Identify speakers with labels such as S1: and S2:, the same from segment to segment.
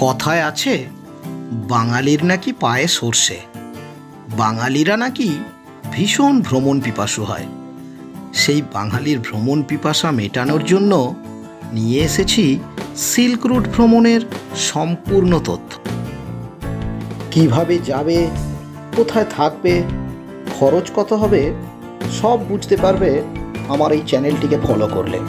S1: কথায় আছে বাঙালির নাকি পায়ে সর্ষে। বাঙালিরা নাকি ভীষণ ভ্রমণ পিপাসু হয়। সেই বাঙালির ভ্রমণ পিপাসা মেটানোর জন্য নিয়ে এসেছি সিল্ক রুট ভ্রমণের সম্পূর্ণ তথ্য। কিভাবে যাবে, কোথায় থাকবে, খরচ কত হবে, সব বুঝতে পারবে আমার এই চ্যানেলটিকে ফলো করলে।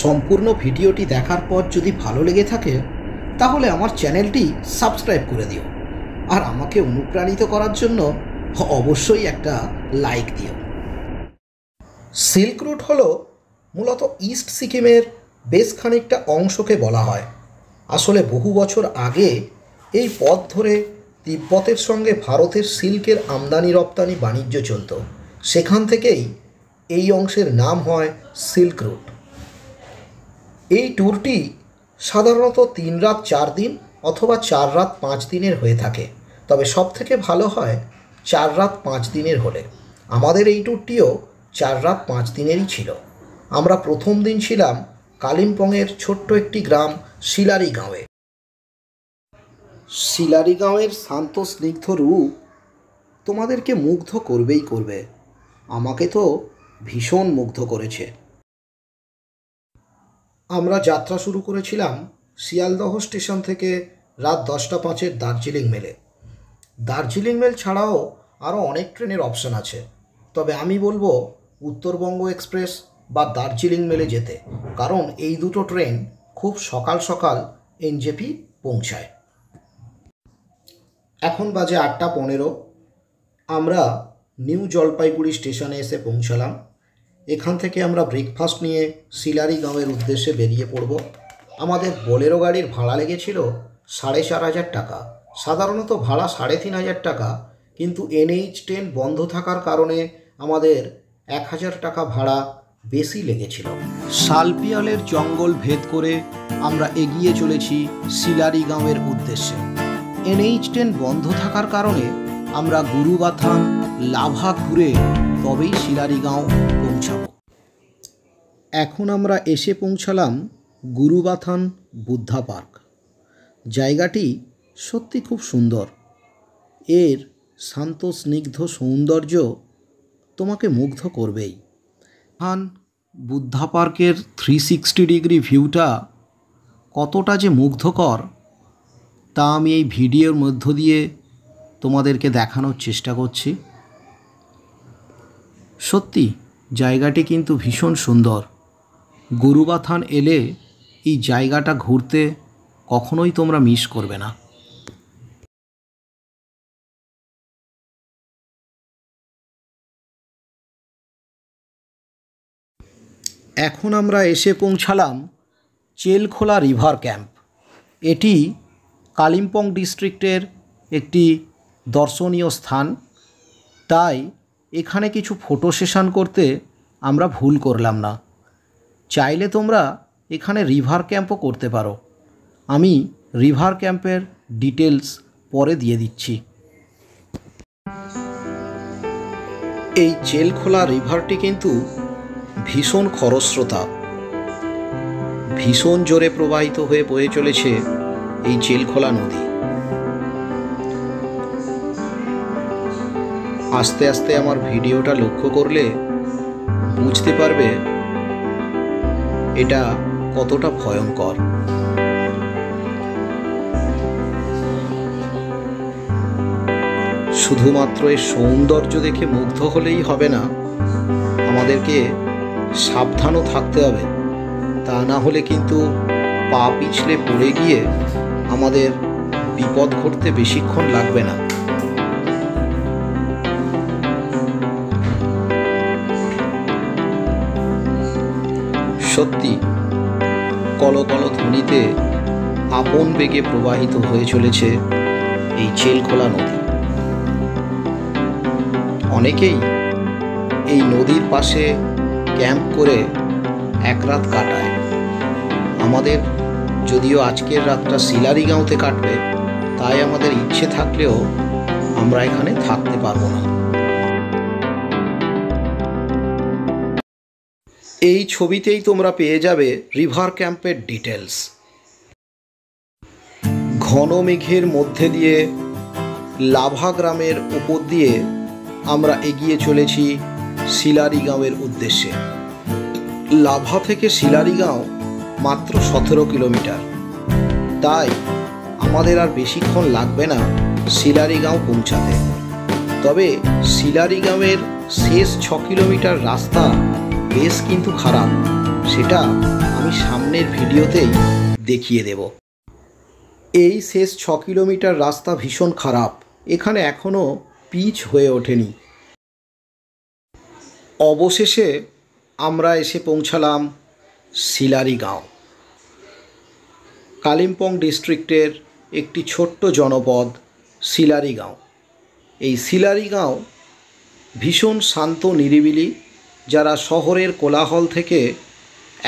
S1: সম্পূর্ণ ভিডিওটি দেখার পর যদি ভালো লেগে থাকে তাহলে আমার চ্যানেলটি সাবস্ক্রাইব করে দিও, আর আমাকে অনুপ্রাণিত করার জন্য অবশ্যই একটা লাইক দিও। সিল্ক রুট হলো মূলত ইস্ট সিকিমের বেশ খানিকটা অংশকে বলা হয়। আসলে বহু বছর আগে এই পথ ধরে তিব্বতের সঙ্গে ভারতের সিল্কের আমদানি রপ্তানি বাণিজ্য চলত। সেখান থেকেই এই অংশের নাম হয় সিল্ক রুট। এই ট্যুরটি সাধারণত 3 রাত 4 দিন অথবা 4 রাত 5 দিনের হয়ে থাকে, তবে সব থেকে ভালো হয় 4 রাত 5 দিনের হলে। আমাদের এই ট্যুরটিও 4 রাত 5 দিনেরই ছিল। আমরা প্রথম দিন ছিলাম কালিম্পংয়ের ছোট্ট একটি গ্রাম শিলারি গাঁওয়ে। শিলারি গাঁওয়ের শান্ত স্নিগ্ধ রূপ তোমাদেরকে মুগ্ধ করবেই করবে। আমাকে তো ভীষণ মুগ্ধ করেছে। আমরা যাত্রা শুরু করেছিলাম শিয়ালদহ স্টেশন থেকে রাত 10টা 5-এর দার্জিলিং মেলে। দার্জিলিং মেল ছাড়াও আরও অনেক ট্রেনের অপশান আছে, তবে আমি বলবো উত্তরবঙ্গ এক্সপ্রেস বা দার্জিলিং মেলে যেতে, কারণ এই দুটো ট্রেন খুব সকাল সকাল এনজেপি পৌঁছায়। এখন বাজে 8টা 15। আমরা নিউ জলপাইগুড়ি স্টেশনে এসে পৌঁছালাম। এখান থেকে আমরা ব্রেকফাস্ট নিয়ে শিলারি গাঁওয়ের উদ্দেশ্যে বেরিয়ে পড়ব। আমাদের বোলেরো গাড়ির ভাড়া লেগেছিল 4,500 টাকা। সাধারণত ভাড়া 3,500 টাকা, কিন্তু NH10 বন্ধ থাকার কারণে আমাদের 1,000 টাকা ভাড়া বেশি লেগেছিল। শালপিয়ালের জঙ্গল ভেদ করে আমরা এগিয়ে চলেছি শিলারি গাঁওয়ের উদ্দেশ্যে। NH10 বন্ধ থাকার কারণে আমরা গুরুবাথান লাভা ঘুরে তবেই শিলারি গাঁও পৌঁছাব। এখন আমরা এসে পৌঁছালাম গুরুবাথান বুদ্ধা পার্ক। জায়গাটি সত্যি খুব সুন্দর। এর শান্ত স্নিগ্ধ সৌন্দর্য তোমাকে মুগ্ধ করবেই। বুদ্ধা পার্কের 360 ডিগ্রি ভিউটা কতটা যে মুগ্ধকর তা আমি এই ভিডিওর মধ্য দিয়ে তোমাদেরকে দেখানোর চেষ্টা করছি। সত্যি জায়গাটি কিন্তু ভীষণ সুন্দর। গুরুবাথান এলে এই জায়গাটা ঘুরতে কখনোই তোমরা মিস করবে না। এখন আমরা এসে পৌঁছালাম চেলখোলা রিভার ক্যাম্প। এটি কালিম্পং ডিস্ট্রিক্টের একটি দর্শনীয় স্থান, তাই এখানে কিছু ফটো সেশন করতে আমরা ভুল করলাম না। চাইলে তোমরা এখানে রিভার ক্যাম্পও করতে পারো। আমি রিভার ক্যাম্পের ডিটেলস পরে দিয়ে দিচ্ছি। এই চেলখোলা রিভারটি কিন্তু ভীষণ খরস্রোতা, ভীষণ জোরে প্রবাহিত হয়ে বয়ে চলেছে এই চেলখোলা নদী। আস্তে আস্তে আমার ভিডিওটা লক্ষ্য করলে বুঝতে পারবে এটা কতটা ভয়ঙ্কর। শুধুমাত্র এর সৌন্দর্য দেখে মুগ্ধ হলেই হবে না, আমাদেরকে সাবধানও থাকতে হবে। তা না হলে কিন্তু পা পিছলে পড়ে গিয়ে আমাদের বিপদ ঘটতে বেশিক্ষণ লাগবে না। সত্যি কলকল ধ্বনিতে আপন বেগে প্রবাহিত হয়ে চলেছে এই চেলখোলা নদী। অনেকেই এই নদীর পাশে ক্যাম্প করে এক রাত কাটায়। আমাদের যদিও আজকের রাতটা শিলারি গাঁওতে কাটবে, তাই আমাদের ইচ্ছে থাকলেও আমরা এখানে থাকতে পারবো না। এই ছবিতেই তোমরা পেয়ে যাবে রিভার ক্যাম্পের ডিটেলস। ঘন মেঘের মধ্যে দিয়ে লাভা গ্রামের উপর দিয়ে আমরা এগিয়ে চলেছি শিলারিগাঁওয়ের উদ্দেশ্যে। লাভা থেকে শিলারিগাঁও মাত্র 17 কিলোমিটার, তাই আমাদের আর বেশিক্ষণ লাগবে না শিলারিগাঁও পৌঁছাতে। তবে শিলারিগাঁওয়ের শেষ 6 কিলোমিটার রাস্তা বেশ কিন্তু খারাপ, সেটা আমি সামনের ভিডিওতেই দেখিয়ে দেব। এই শেষ 6 কিলোমিটার রাস্তা ভীষণ খারাপ, এখানে এখনও পিচ হয়ে ওঠেনি। অবশেষে আমরা এসে পৌঁছালাম শিলারিগাঁও, কালিম্পং ডিস্ট্রিক্টের একটি ছোট্ট জনপদ শিলারিগাঁও। এই শিলারিগাঁও ভীষণ শান্ত নিরিবিলি। যারা শহরের কোলাহল থেকে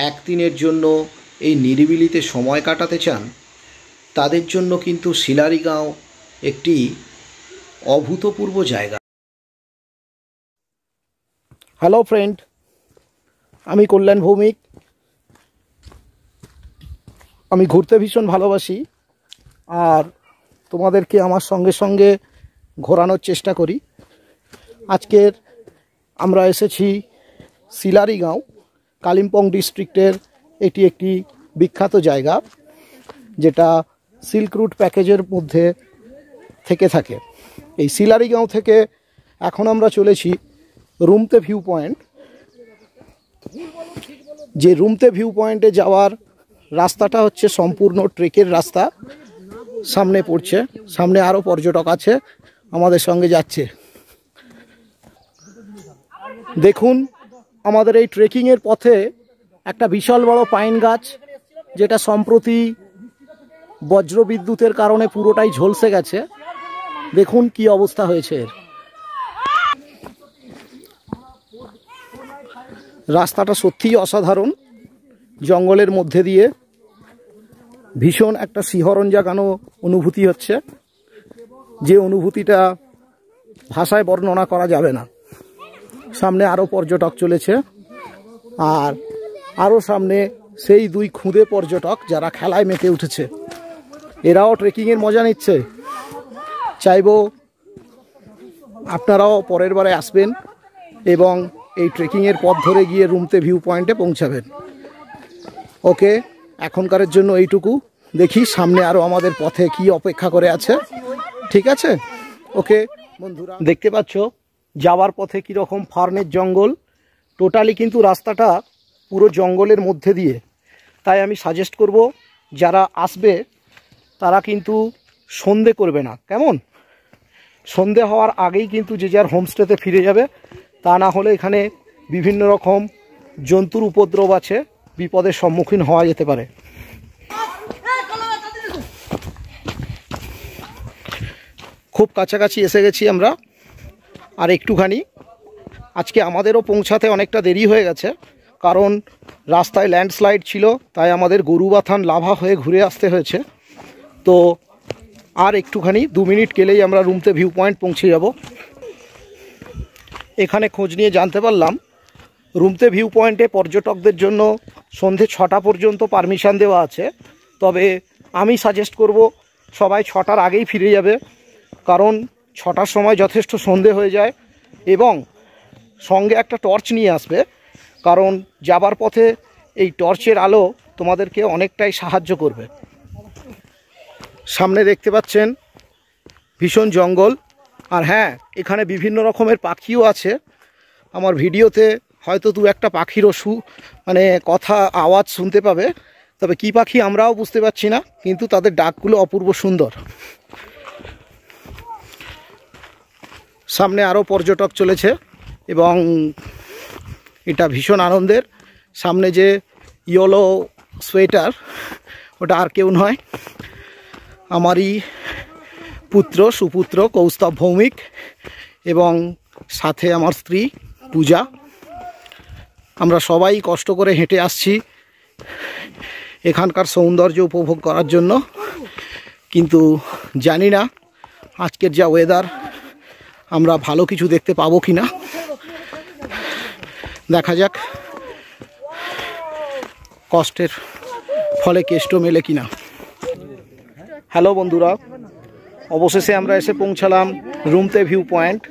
S1: একদিনের জন্য এই নিরিবিলিতে সময় কাটাতে চান, তাদের জন্য কিন্তু শিলারিগাঁও একটি অভূতপূর্ব জায়গা। হ্যালো ফ্রেন্ড, আমি কল্যাণ ভৌমিক। আমি ঘুরতে ভীষণ ভালোবাসি, আর তোমাদেরকে আমার সঙ্গে সঙ্গে ঘোরানোর চেষ্টা করি। আজকের আমরা এসেছি শিলারিগাঁও, কালিম্পং ডিস্ট্রিক্টের এটি একটি বিখ্যাত জায়গা, যেটা সিল্ক রুট প্যাকেজের মধ্যে থেকে থাকে। এই শিলারিগাঁও থেকে এখন আমরা চলেছি রুমতে ভিউ পয়েন্ট। যে রুমতে ভিউ পয়েন্টে যাওয়ার রাস্তাটা হচ্ছে সম্পূর্ণ ট্রেকের রাস্তা। সামনে পড়ছে, সামনে আরও পর্যটক আছে আমাদের সঙ্গে যাচ্ছে। দেখুন, আমাদের এই ট্রেকিংয়ের পথে একটা বিশাল বড় পাইন গাছ, যেটা সম্প্রতি বজ্রবিদ্যুতের কারণে পুরোটাই ঝলসে গেছে। দেখুন কি অবস্থা হয়েছে এর। রাস্তাটা সত্যিই অসাধারণ, জঙ্গলের মধ্যে দিয়ে ভীষণ একটা শিহরণ জাগানো অনুভূতি হচ্ছে, যে অনুভূতিটা ভাষায় বর্ণনা করা যাবে না। সামনে আরও পর্যটক চলেছে, আর আরও সামনে সেই 2 খুদে পর্যটক যারা খেলায় মেতে উঠেছে, এরাও ট্রেকিংয়ের মজা নিচ্ছে। চাইবো আপনারাও পরের বারে আসবেন এবং এই ট্রেকিংয়ের পথ ধরে গিয়ে রুমতে ভিউ পয়েন্টে পৌঁছাবেন। ওকে, এখনকারের জন্য এইটুকু। দেখি সামনে আরও আমাদের পথে কি অপেক্ষা করে আছে। ঠিক আছে, ওকে বন্ধুরা, দেখতে পাচ্ছ যাওয়ার পথে কীরকম ফার্নের জঙ্গল। টোটালি কিন্তু রাস্তাটা পুরো জঙ্গলের মধ্যে দিয়ে। তাই আমি সাজেস্ট করব, যারা আসবে তারা কিন্তু সন্ধে করবে না, কেমন? সন্ধে হওয়ার আগেই কিন্তু যে যার হোমস্টেতে ফিরে যাবে, তা না হলে এখানে বিভিন্ন রকম জন্তুর উপদ্রব আছে, বিপদের সম্মুখীন হওয়া যেতে পারে। খুব কাছাকাছি এসে গেছি আমরা, আর একটুখানি। আজকে আমাদেরও পৌঁছাতে অনেকটা দেরি হয়ে গেছে, কারণ রাস্তায় ল্যান্ডস্লাইড ছিল, তাই আমাদের গরুবাথান লাভা হয়ে ঘুরে আসতে হয়েছে। তো আর একটুখানি 2 মিনিট গেলেই আমরা রুমতে ভিউ পয়েন্ট পৌঁছে যাব। এখানে খোঁজ নিয়ে জানতে পারলাম রুমতে ভিউ পয়েন্টে পর্যটকদের জন্য সন্ধে 6টা পর্যন্ত পারমিশন দেওয়া আছে। তবে আমি সাজেস্ট করব সবাই 6টার আগেই ফিরে যাবে, কারণ 6টার সময় যথেষ্ট সন্ধে হয়ে যায়। এবং সঙ্গে একটা টর্চ নিয়ে আসবে, কারণ যাবার পথে এই টর্চের আলো তোমাদেরকে অনেকটাই সাহায্য করবে। সামনে দেখতে পাচ্ছেন ভীষণ জঙ্গল, আর হ্যাঁ, এখানে বিভিন্ন রকমের পাখিও আছে। আমার ভিডিওতে হয়তো 2-1টা পাখিরও কথা আওয়াজ শুনতে পাবে, তবে কি পাখি আমরাও বুঝতে পারছি না, কিন্তু তাদের ডাকগুলো অপূর্ব সুন্দর। সামনে আরও পর্যটক চলেছে এবং এটা ভীষণ আনন্দের। সামনে যে ইয়েলো সোয়েটার, ওটা আর কেউ নয়, আমারই পুত্র সুপুত্র কৌস্তব ভৌমিক, এবং সাথে আমার স্ত্রী পূজা। আমরা সবাই কষ্ট করে হেঁটে আসছি এখানকার সৌন্দর্য উপভোগ করার জন্য, কিন্তু জানি না আজকের যা ওয়েদার আমরা ভালো কিছু দেখতে পাবো কি না। দেখা যাক। কষ্টের ফলে কেষ্ট মেলে কিনা। হ্যালো বন্ধুরা, অবশেষে আমরা এসে পৌঁছালাম রুমতে ভিউ পয়েন্ট।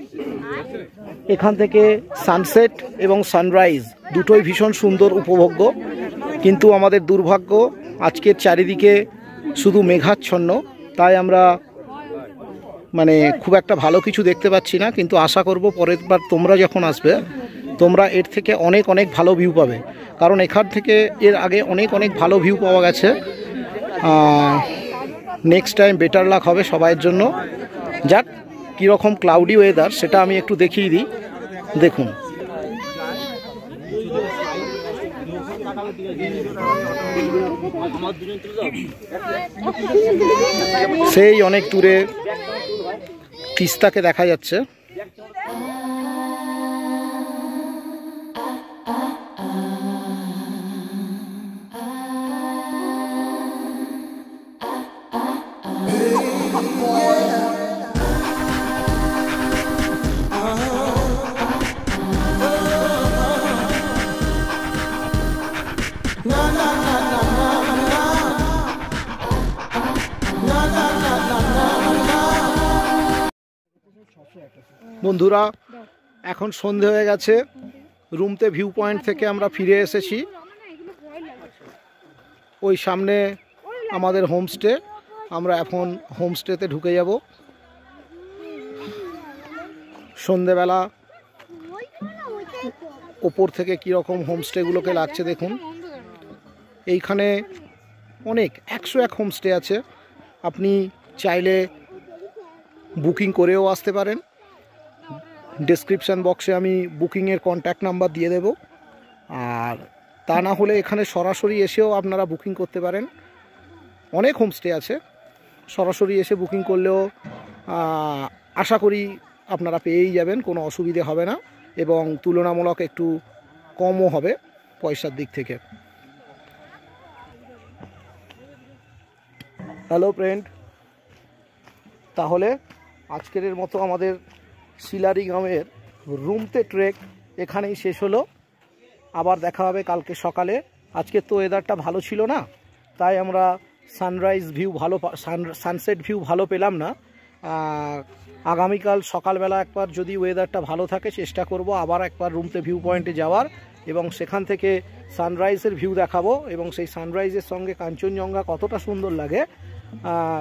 S1: এখান থেকে সানসেট এবং সানরাইজ দুটোই ভীষণ সুন্দর উপভোগ্য, কিন্তু আমাদের দুর্ভাগ্য আজকের চারিদিকে শুধু মেঘাচ্ছন্ন, তাই আমরা খুব একটা ভালো কিছু দেখতে পাচ্ছি না। কিন্তু আশা করব পরের বার তোমরা যখন আসবে তোমরা এর থেকে অনেক অনেক ভালো ভিউ পাবে, কারণ এখান থেকে এর আগে অনেক অনেক ভালো ভিউ পাওয়া গেছে। নেক্সট টাইম বেটার লাক হবে সবাইয়ের জন্য। যাক, কীরকম ক্লাউডি ওয়েদার সেটা আমি একটু দেখিয়ে দিই। দেখুন, সেই অনেক দূরে তিস্তাকে দেখা যাচ্ছে। বন্ধুরা, এখন সন্ধে হয়ে গেছে। রুমতে ভিউ পয়েন্ট থেকে আমরা ফিরে এসেছি। ওই সামনে আমাদের হোমস্টে, আমরা এখন হোমস্টেতে ঢুকে যাব। সন্ধেবেলা ওপর থেকে কীরকম হোমস্টেগুলোকে লাগছে দেখুন। এইখানে অনেক 101 হোমস্টে আছে, আপনি চাইলে বুকিং করেও আসতে পারেন। ডেসক্রিপশান বক্সে আমি বুকিংয়ের কন্ট্যাক্ট নাম্বার দিয়ে দেব, আর তা না হলে এখানে সরাসরি এসেও আপনারা বুকিং করতে পারেন। অনেক হোমস্টে আছে, সরাসরি এসে বুকিং করলেও আশা করি আপনারা পেয়েই যাবেন, কোনো অসুবিধে হবে না, এবং তুলনামূলক একটু কমও হবে পয়সার দিক থেকে। হ্যালো ফ্রেন্ড, তাহলে আজকের মতো আমাদের শিলারি গ্রামের রুমতে ট্রেক এখানেই শেষ হলো। আবার দেখা হবে কালকে সকালে। আজকে তো ওয়েদারটা ভালো ছিল না, তাই আমরা সানরাইজ ভিউ সানসেট ভিউ ভালো পেলাম না। আগামীকাল সকালবেলা একবার যদি ওয়েদারটা ভালো থাকে চেষ্টা করব আবার একবার রুমতে ভিউ পয়েন্টে যাওয়ার, এবং সেখান থেকে সানরাইজের ভিউ দেখাবো, এবং সেই সানরাইজের সঙ্গে কাঞ্চনজঙ্ঘা কতটা সুন্দর লাগে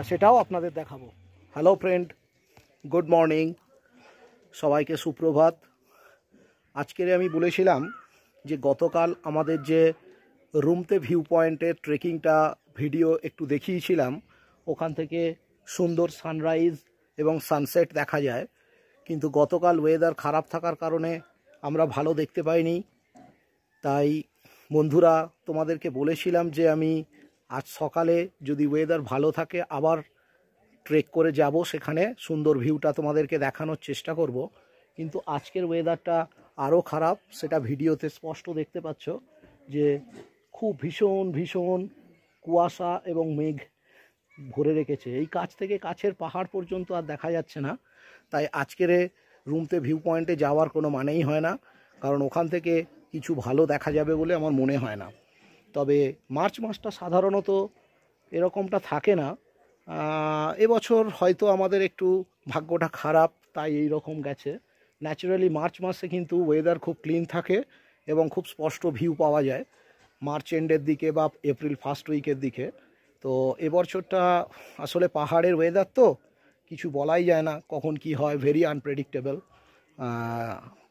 S1: সেটাও আপনাদের দেখাবো। হ্যালো ফ্রেন্ড, গুড মর্নিং, সবাইকে সুপ্রভাত। আজকের আমি বলেছিলাম যে গতকাল আমাদের যে রুমতে ভিউ পয়েন্টের ট্রেকিংটা ভিডিও একটু দেখিয়েছিলাম, ওখান থেকে সুন্দর সানরাইজ এবং সানসেট দেখা যায়, কিন্তু গতকাল ওয়েদার খারাপ থাকার কারণে আমরা ভালো দেখতে পাইনি। তাই বন্ধুরা, তোমাদেরকে বলেছিলাম যে আমি আজ সকালে যদি ওয়েদার ভালো থাকে আবার ট্রেক করে যাব, সেখানে সুন্দর ভিউটা তোমাদেরকে দেখানোর চেষ্টা করব। কিন্তু আজকের ওয়েদারটা আরও খারাপ, সেটা ভিডিওতে স্পষ্ট দেখতে পাচ্ছ যে খুব ভীষণ ভীষণ কুয়াশা এবং মেঘ ভরে রেখেছে। এই কাছ থেকে কাছের পাহাড় পর্যন্ত আর দেখা যাচ্ছে না। তাই আজকের রুমতে ভিউ পয়েন্টে যাওয়ার কোনো মানেই হয় না, কারণ ওখান থেকে কিছু ভালো দেখা যাবে বলে আমার মনে হয় না। তবে মার্চ মাসটা সাধারণত এরকমটা থাকে না। এবছর হয়তো আমাদের একটু ভাগ্যটা খারাপ, তাই এই রকম গেছে। ন্যাচারালি মার্চ মাসে কিন্তু ওয়েদার খুব ক্লিন থাকে এবং খুব স্পষ্ট ভিউ পাওয়া যায় মার্চ এন্ডের দিকে বা এপ্রিল ফার্স্ট উইকের দিকে। তো এবছরটা আসলে পাহাড়ের ওয়েদার তো কিছু বলাই যায় না কখন কি হয়, ভেরি আনপ্রেডিক্টেবল।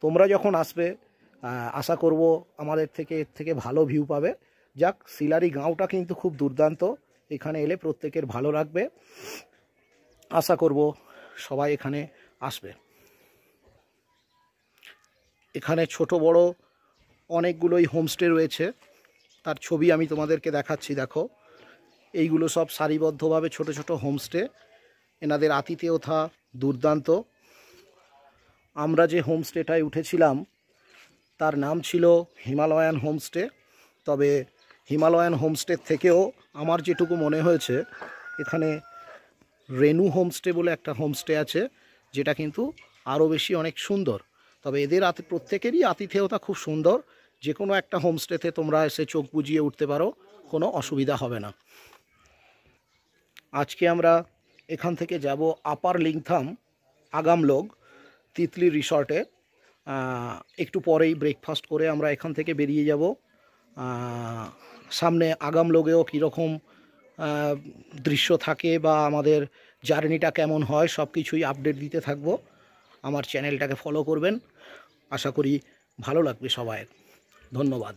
S1: তোমরা যখন আসবে আশা করব আমাদের থেকে এর থেকে ভালো ভিউ পাবে। যাক, শিলারি গাঁওটা কিন্তু খুব দুর্দান্ত, এখানে এলে প্রত্যেকের ভালো লাগবে। আশা করব সবাই এখানে আসবে। এখানে ছোট বড় অনেকগুলোই হোমস্টে রয়েছে, তার ছবি আমি তোমাদেরকে দেখাচ্ছি। দেখো, এইগুলো সব সারিবদ্ধভাবে ছোট ছোট হোমস্টে। এনাদের আতিথেয়তা দুর্দান্ত। আমরা যে হোমস্টেটায় উঠেছিলাম তার নাম ছিল হিমালয়ান হোমস্টে। তবে হিমালয়ান হোমস্টের থেকেও আমার যেটুকু মনে হয়েছে, এখানে রেনু হোমস্টে বলে একটা হোমস্টে আছে, যেটা কিন্তু আরও বেশি অনেক সুন্দর। তবে এদের প্রত্যেকেরই আতিথেয়তা খুব সুন্দর, যে কোনো একটা হোমস্টেতে তোমরা এসে চোখ বুজিয়ে উঠতে পারো, কোনো অসুবিধা হবে না। আজকে আমরা এখান থেকে যাব আপার লিংথাম আগামলোগ তিতলি রিসর্টে। একটু পরেই ব্রেকফাস্ট করে আমরা এখান থেকে বেরিয়ে যাব। সামনে আগামলোগেও কীরকম দৃশ্য থাকে বা আমাদের জার্নিটা কেমন হয় সব কিছুই আপডেট দিতে থাকবো। আমার চ্যানেলটাকে ফলো করবেন, আশা করি ভালো লাগবে সবাই। ধন্যবাদ।